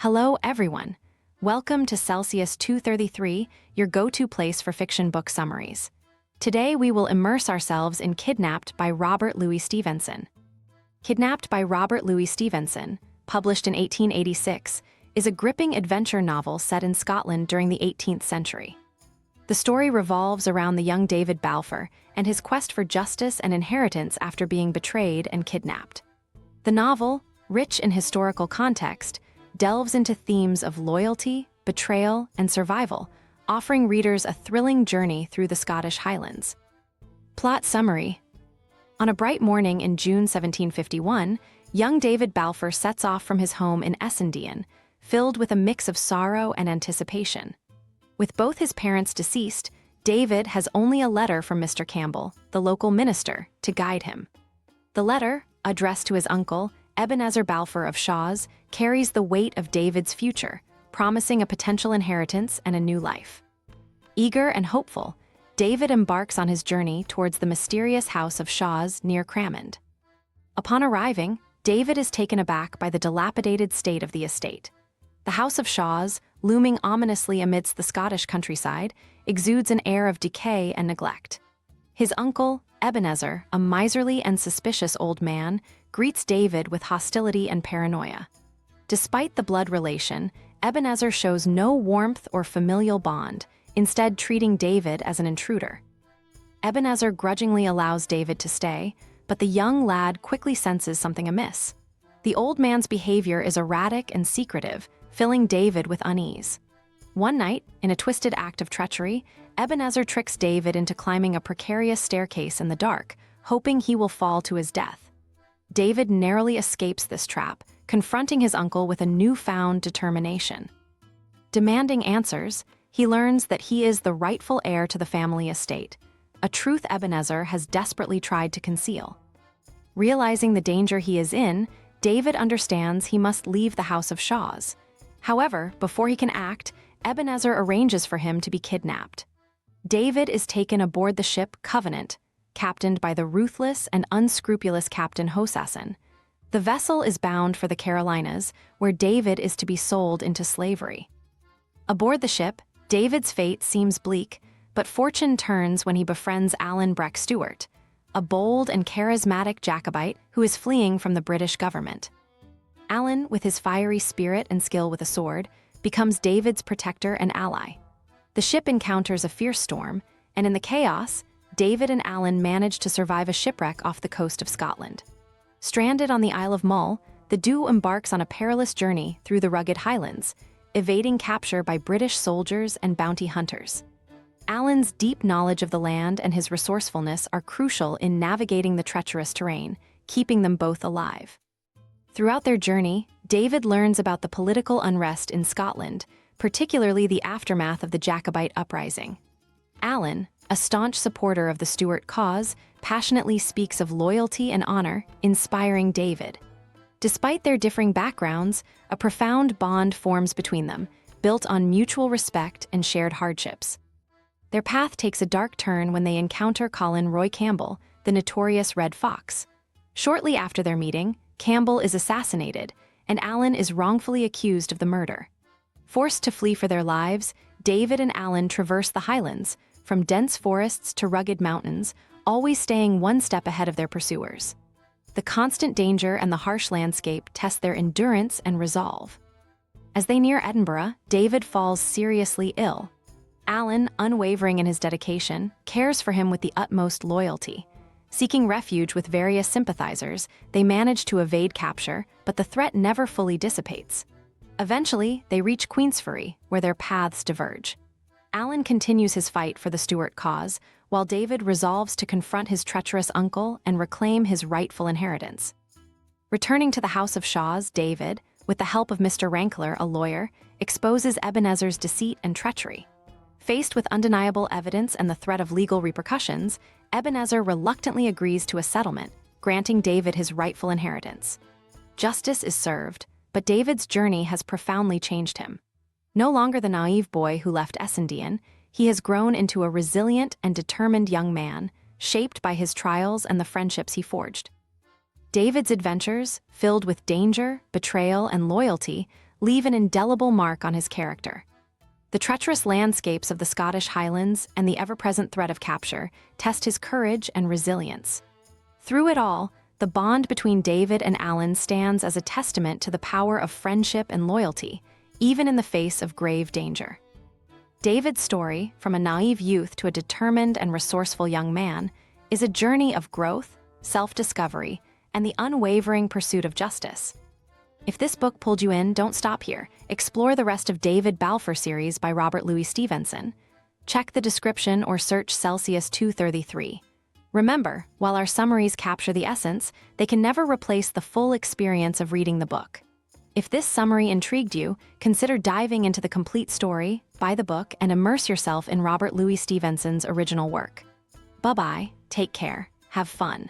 Hello, everyone. Welcome to Celsius 233, your go-to place for fiction book summaries. Today, we will immerse ourselves in Kidnapped by Robert Louis Stevenson. Kidnapped by Robert Louis Stevenson, published in 1886, is a gripping adventure novel set in Scotland during the 18th century. The story revolves around the young David Balfour and his quest for justice and inheritance after being betrayed and kidnapped. The novel, rich in historical context, delves into themes of loyalty, betrayal, and survival, offering readers a thrilling journey through the Scottish Highlands. Plot summary. On a bright morning in June 1751, young David Balfour sets off from his home in Essendon, filled with a mix of sorrow and anticipation. With both his parents deceased, David has only a letter from Mr. Campbell, the local minister, to guide him. The letter, addressed to his uncle, Ebenezer Balfour of Shaws, carries the weight of David's future, promising a potential inheritance and a new life. Eager and hopeful, David embarks on his journey towards the mysterious house of Shaws near Cramond. Upon arriving, David is taken aback by the dilapidated state of the estate. The house of Shaws, looming ominously amidst the Scottish countryside, exudes an air of decay and neglect. His uncle, Ebenezer, a miserly and suspicious old man, greets David with hostility and paranoia. Despite the blood relation, Ebenezer shows no warmth or familial bond, instead treating David as an intruder. Ebenezer grudgingly allows David to stay, but the young lad quickly senses something amiss. The old man's behavior is erratic and secretive, filling David with unease. One night, in a twisted act of treachery, Ebenezer tricks David into climbing a precarious staircase in the dark, hoping he will fall to his death. David narrowly escapes this trap, confronting his uncle with a newfound determination. Demanding answers, he learns that he is the rightful heir to the family estate, a truth Ebenezer has desperately tried to conceal. Realizing the danger he is in, David understands he must leave the House of Shaws. However, before he can act, Ebenezer arranges for him to be kidnapped. David is taken aboard the ship Covenant, captained by the ruthless and unscrupulous Captain Hosassin. The vessel is bound for the Carolinas, where David is to be sold into slavery. Aboard the ship, David's fate seems bleak, but fortune turns when he befriends Alan Breck Stewart, a bold and charismatic Jacobite who is fleeing from the British government. Alan, with his fiery spirit and skill with a sword, becomes David's protector and ally. The ship encounters a fierce storm, and in the chaos, David and Alan manage to survive a shipwreck off the coast of Scotland. Stranded on the Isle of Mull, the duo embarks on a perilous journey through the rugged Highlands, evading capture by British soldiers and bounty hunters. Alan's deep knowledge of the land and his resourcefulness are crucial in navigating the treacherous terrain, keeping them both alive. Throughout their journey, David learns about the political unrest in Scotland, particularly the aftermath of the Jacobite uprising. Alan, a staunch supporter of the Stuart cause, passionately speaks of loyalty and honor, inspiring David. Despite their differing backgrounds, a profound bond forms between them, built on mutual respect and shared hardships. Their path takes a dark turn when they encounter Colin Roy Campbell, the notorious Red Fox. Shortly after their meeting, Campbell is assassinated, and Alan is wrongfully accused of the murder. Forced to flee for their lives, David and Alan traverse the Highlands, from dense forests to rugged mountains, always staying one step ahead of their pursuers. The constant danger and the harsh landscape test their endurance and resolve. As they near Edinburgh, David falls seriously ill. Alan, unwavering in his dedication, cares for him with the utmost loyalty. Seeking refuge with various sympathizers, they manage to evade capture, but the threat never fully dissipates. Eventually, they reach Queensferry, where their paths diverge. Alan continues his fight for the Stuart cause, while David resolves to confront his treacherous uncle and reclaim his rightful inheritance. Returning to the House of Shaws, David, with the help of Mr. Rankler, a lawyer, exposes Ebenezer's deceit and treachery. Faced with undeniable evidence and the threat of legal repercussions, Ebenezer reluctantly agrees to a settlement, granting David his rightful inheritance. Justice is served, but David's journey has profoundly changed him. No longer the naive boy who left Essendon, he has grown into a resilient and determined young man, shaped by his trials and the friendships he forged. David's adventures, filled with danger, betrayal, and loyalty, leave an indelible mark on his character. The treacherous landscapes of the Scottish Highlands and the ever-present threat of capture test his courage and resilience. Through it all, the bond between David and Alan stands as a testament to the power of friendship and loyalty, even in the face of grave danger. David's story, from a naive youth to a determined and resourceful young man, is a journey of growth, self-discovery, and the unwavering pursuit of justice. If this book pulled you in, don't stop here. Explore the rest of David Balfour series by Robert Louis Stevenson. Check the description or search Celsius 233. Remember, while our summaries capture the essence, they can never replace the full experience of reading the book. If this summary intrigued you, consider diving into the complete story, buy the book, and immerse yourself in Robert Louis Stevenson's original work. Bye-bye, take care, have fun.